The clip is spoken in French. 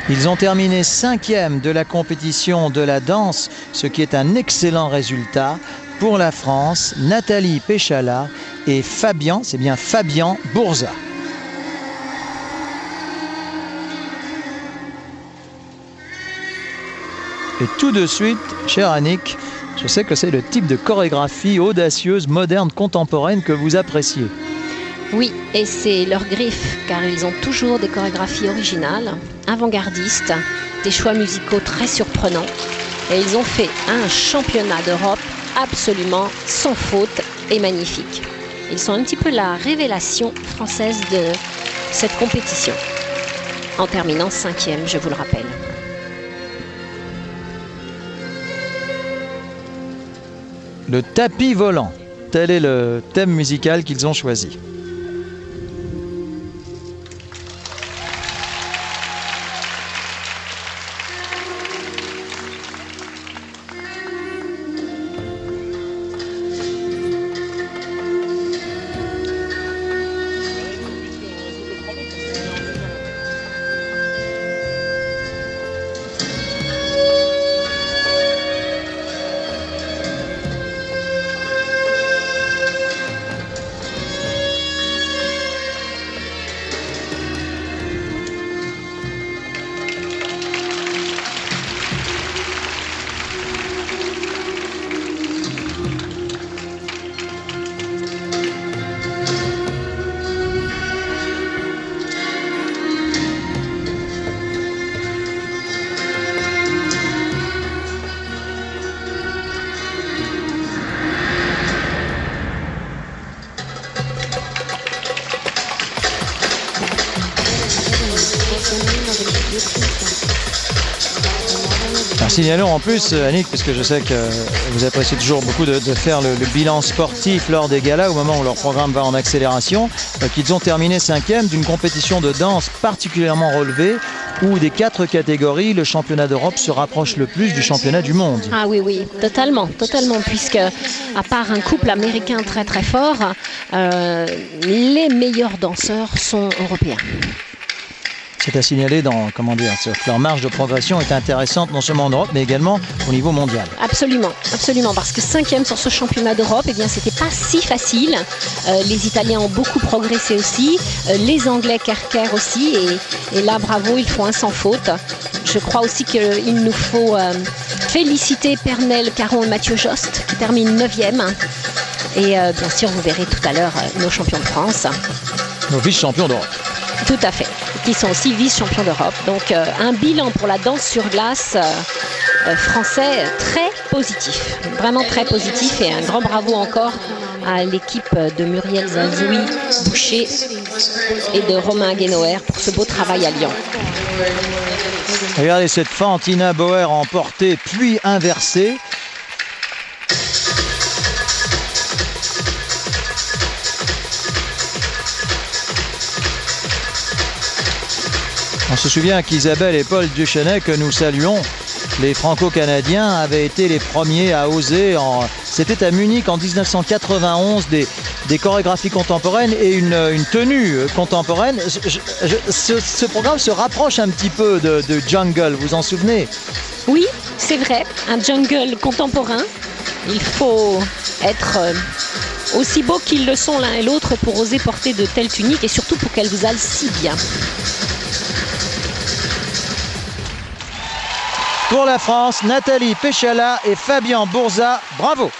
Ils ont terminé 5e de la compétition de la danse, ce qui est un excellent résultat pour la France. Nathalie Péchala et Fabian, c'est bien Fabian Bourza. Et tout de suite, cher Annick, je sais que c'est le type de chorégraphie audacieuse, moderne, contemporaine que vous appréciez. Oui, et c'est leur griffe, car ils ont toujours des chorégraphies originales, avant-gardistes, des choix musicaux très surprenants. Et ils ont fait un championnat d'Europe absolument sans faute et magnifique. Ils sont un petit peu la révélation française de cette compétition, en terminant 5e, je vous le rappelle. Le tapis volant, tel est le thème musical qu'ils ont choisi. Signalons en plus, Annick, puisque je sais que vous appréciez toujours beaucoup de faire le bilan sportif lors des galas, au moment où leur programme va en accélération, qu'ils ont terminé 5e d'une compétition de danse particulièrement relevée, où des 4 catégories, le championnat d'Europe se rapproche le plus du championnat du monde. Ah oui, oui, totalement, puisque à part un couple américain très très fort, les meilleurs danseurs sont européens. C'est à signaler que leur marge de progression est intéressante non seulement en Europe mais également au niveau mondial. Absolument, parce que 5e sur ce championnat d'Europe, eh bien c'était pas si facile. Les Italiens ont beaucoup progressé aussi, les Anglais Kerker aussi, et là bravo, ils font un sans faute. Je crois aussi qu'il nous faut féliciter Pernelle Caron et Mathieu Jost qui terminent 9e. Et bien sûr, vous verrez tout à l'heure nos champions de France. Nos vice-champions d'Europe. Tout à fait, qui sont aussi vice-champions d'Europe. Donc un bilan pour la danse sur glace français très positif, vraiment très positif, et un grand bravo encore à l'équipe de Muriel Zazoui-Boucher et de Romain Guénoer pour ce beau travail à Lyon. Regardez cette Fantina Bauer emportée puis inversée. On se souvient qu'Isabelle et Paul Duchesnay, que nous saluons, les Franco-Canadiens, avaient été les premiers à oser. C'était à Munich en 1991 des chorégraphies contemporaines et une tenue contemporaine. Ce programme se rapproche un petit peu de Jungle, vous en souvenez? Oui, c'est vrai, un jungle contemporain. Il faut être aussi beau qu'ils le sont l'un et l'autre pour oser porter de telles tuniques, et surtout pour qu'elles vous aillent si bien. Pour la France, Nathalie Péchala et Fabian Bourza, bravo!